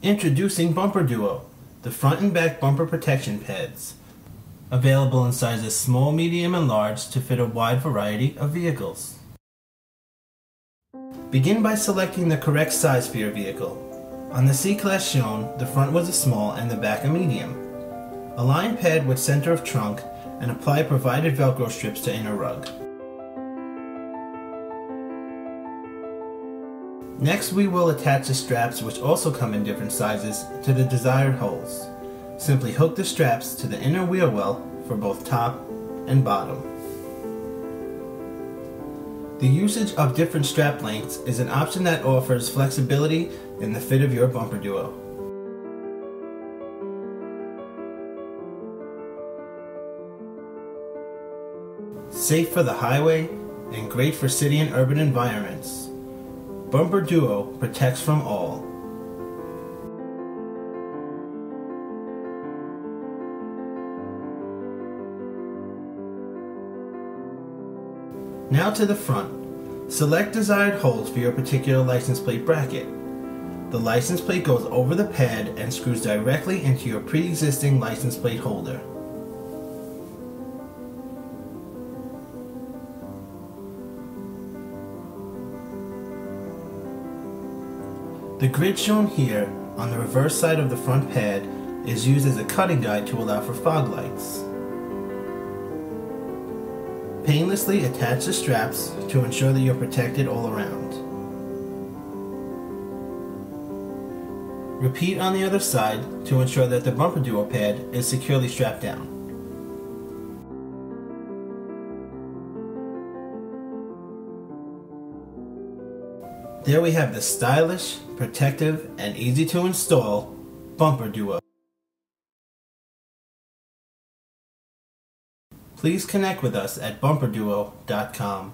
Introducing Bumperduo, the front and back bumper protection pads. Available in sizes small, medium, and large to fit a wide variety of vehicles. Begin by selecting the correct size for your vehicle. On the C-Class shown, the front was a small and the back a medium. Align pad with center of trunk and apply provided Velcro strips to inner rug. Next, we will attach the straps, which also come in different sizes, to the desired holes. Simply hook the straps to the inner wheel well for both top and bottom. The usage of different strap lengths is an option that offers flexibility in the fit of your Bumperduo. Safe for the highway and great for city and urban environments, Bumperduo protects from all. Now to the front. Select desired holes for your particular license plate bracket. The license plate goes over the pad and screws directly into your pre-existing license plate holder. The grid shown here on the reverse side of the front pad is used as a cutting guide to allow for fog lights. Painlessly attach the straps to ensure that you're protected all around. Repeat on the other side to ensure that the Bumperduo pad is securely strapped down. There we have the stylish, protective, and easy to install Bumperduo. Please connect with us at bumperduo.com.